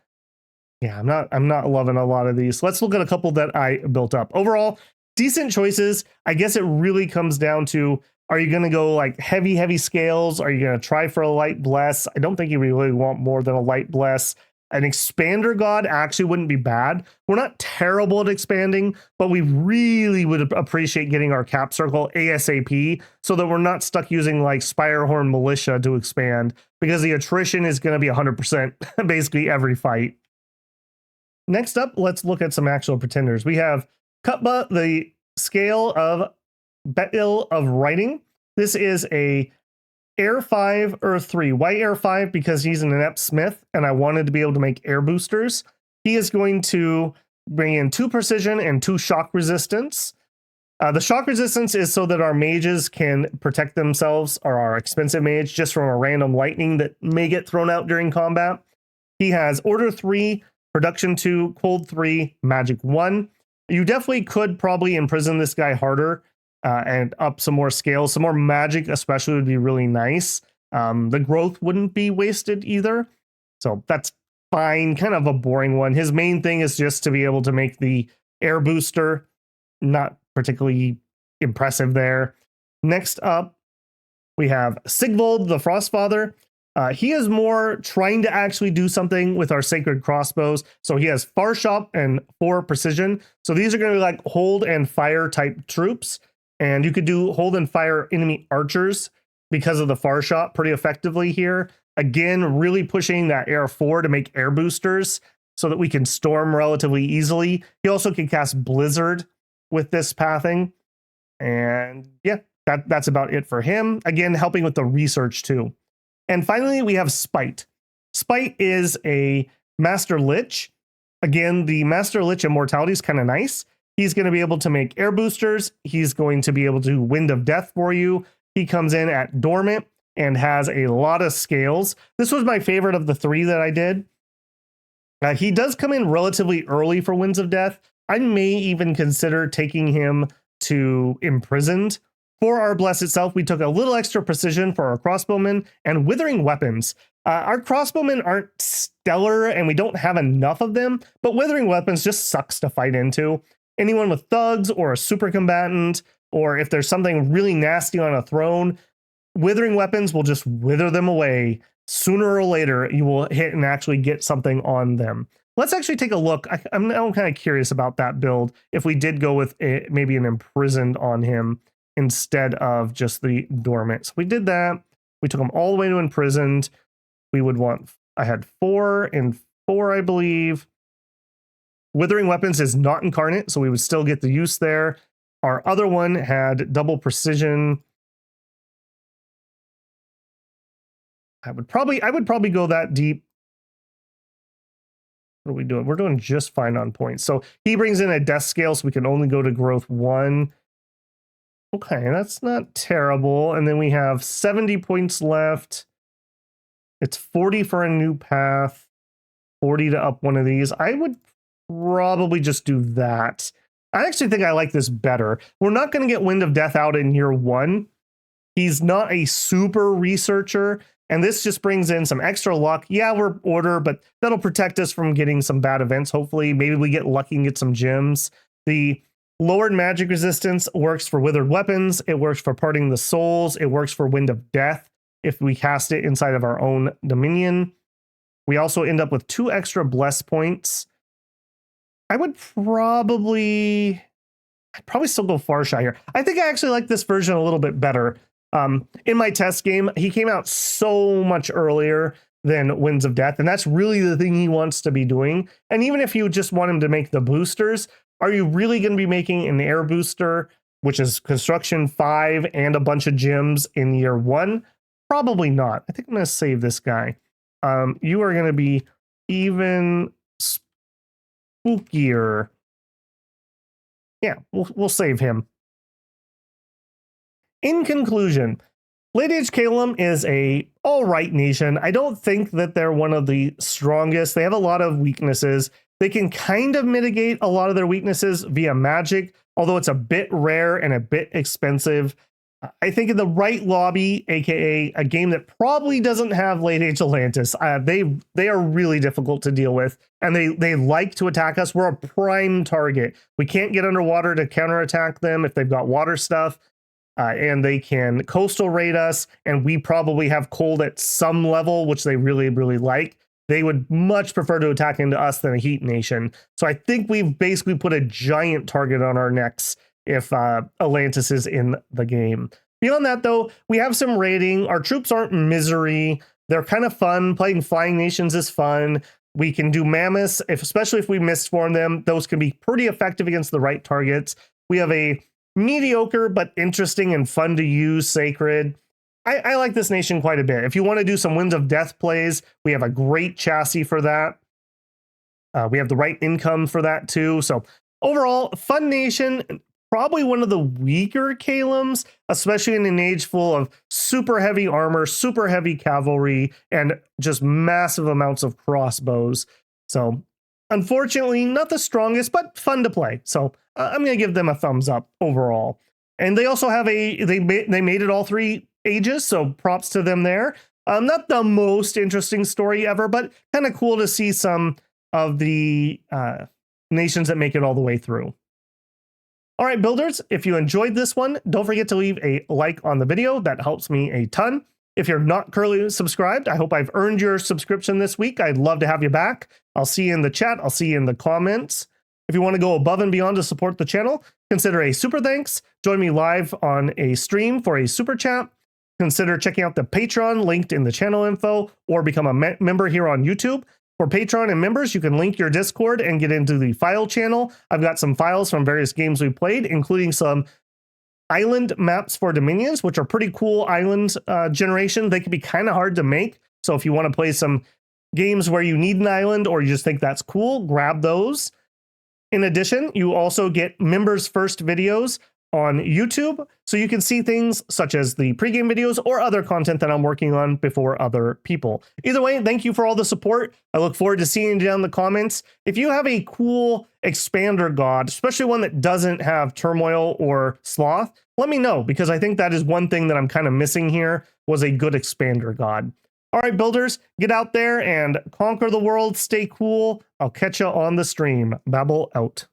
Yeah, I'm not loving a lot of these. Let's look at a couple that I built up. Overall, decent choices. I guess it really comes down to, are you going to go like heavy scales? Are you going to try for a light bless? I don't think you really want more than a light bless. An expander god actually wouldn't be bad. We're not terrible at expanding, but we really would appreciate getting our cap circle ASAP so that we're not stuck using like Spirehorn Militia to expand, because the attrition is going to be 100% basically every fight. Next up, let's look at some actual pretenders. We have Cutba, the Scale of Betil of Writing. This is a Air 5 Earth 3. Why Air 5? Because he's an inept smith, and I wanted to be able to make air boosters. He is going to bring in 2 precision and 2 shock resistance. The shock resistance is so that our mages can protect themselves, or our expensive mage, just from a random lightning that may get thrown out during combat. He has Order 3, Production 2, Cold 3, Magic 1. You definitely could probably imprison this guy harder and up some more scales. Some more magic especially would be really nice. The growth wouldn't be wasted either. So that's fine. Kind of a boring one. His main thing is just to be able to make the air booster. Not particularly impressive there. Next up, we have Sigvald, the Frostfather. He is more trying to actually do something with our sacred crossbows. So he has Far Shot and 4 precision. So these are going to be like hold and fire type troops. And you could do hold and fire enemy archers. because of the far shot pretty effectively here. Again, really pushing that air 4 to make air boosters so that we can storm relatively easily. He also can cast Blizzard with this pathing. And yeah, that's about it for him. Again, helping with the research too. And finally, we have Spite. Spite is a Master Lich. Again, the Master Lich immortality is kind of nice. He's going to be able to make air boosters. He's going to be able to do Wind of Death for you. He comes in at Dormant and has a lot of scales. This was my favorite of the 3 that I did. He does come in relatively early for Winds of Death. I may even consider taking him to Imprisoned. For our Bless itself, we took a little extra precision for our crossbowmen and Withering Weapons. Our crossbowmen aren't stellar and we don't have enough of them, but Withering Weapons just sucks to fight into. Anyone with thugs or a super combatant, or if there's something really nasty on a throne, Withering Weapons will just wither them away. Sooner or later, you will hit and actually get something on them. Let's actually take a look. I'm now kind of curious about that build. If we did go with maybe an Imprisoned on him instead of just the Dormant. So we did that. We took him all the way to Imprisoned. We would want, I had 4 and 4, I believe. Withering Weapons is not incarnate, so we would still get the use there. Our other one had double precision. I would probably go that deep. What are we doing? We're doing just fine on points. So he brings in a death scale, so we can only go to growth 1. Okay, that's not terrible. And then we have 70 points left. It's 40 for a new path, 40 to up one of these. I would probably just do that. I actually think I like this better. We're not going to get Wind of Death out in year 1. He's not a super researcher, and this just brings in some extra luck. Yeah, we're order, but that'll protect us from getting some bad events, hopefully. Maybe we get lucky and get some gems. The lowered magic resistance works for Withered Weapons. It works for Parting the Souls. It works for Wind of Death if we cast it inside of our own dominion. We also end up with 2 extra bless points. I'd probably still go Farshot here. I think I actually like this version a little bit better. In my test game, he came out so much earlier than Winds of Death, and that's really the thing he wants to be doing. And even if you just want him to make the boosters, are you really going to be making an air booster, which is construction 5 and a bunch of gems in year 1? Probably not. I think I'm going to save this guy. You are going to be even spookier. Yeah, we'll save him. In conclusion, Late Age Caelum is a all-right nation. I don't think that they're one of the strongest. They have a lot of weaknesses. They can kind of mitigate a lot of their weaknesses via magic, although it's a bit rare and a bit expensive. I think in the right lobby, aka a game that probably doesn't have Late Age Atlantis, they are really difficult to deal with, and they like to attack us. We're a prime target. We can't get underwater to counterattack them if they've got water stuff. And they can coastal raid us, and we probably have cold at some level, which they really, really like. They would much prefer to attack into us than a heat nation. So I think we've basically put a giant target on our necks if Atlantis is in the game. Beyond that, though, we have some raiding. Our troops aren't misery. They're kind of fun. Playing Flying Nations is fun. We can do mammoths, especially if we misform them. Those can be pretty effective against the right targets. We have a mediocre but interesting and fun to use Sacred. I like this nation quite a bit. If you want to do some Winds of Death plays, we have a great chassis for that. We have the right income for that too. So overall, fun nation. Probably one of the weaker Caelums, especially in an age full of super heavy armor, super heavy cavalry, and just massive amounts of crossbows. So unfortunately, not the strongest, but fun to play. So I'm going to give them a thumbs up overall. And they also have they made it all 3 ages, so props to them there. Not the most interesting story ever, but kind of cool to see some of the nations that make it all the way through. All right, builders, if you enjoyed this one, don't forget to leave a like on the video. That helps me a ton. If you're not currently subscribed, I hope I've earned your subscription this week. I'd love to have you back. I'll see you in the chat. I'll see you in the comments. If you want to go above and beyond to support the channel, consider a super thanks. Join me live on a stream for a super chat. consider checking out the Patreon linked in the channel info, or become a member here on YouTube. For Patreon and members, you can link your Discord and get into the file channel. I've got some files from various games we played, including some island maps for Dominions, which are pretty cool island generation. They can be kind of hard to make. So if you want to play some games where you need an island or you just think that's cool, grab those. In addition, you also get members first videos on YouTube, so you can see things such as the pregame videos or other content that I'm working on before other people. Either way, thank you for all the support. I look forward to seeing you down in the comments. If you have a cool expander god, especially one that doesn't have turmoil or sloth, let me know, because I think that is one thing that I'm kind of missing here, was a good expander god. All right, builders, get out there and conquer the world. Stay cool. I'll catch you on the stream. Babel out.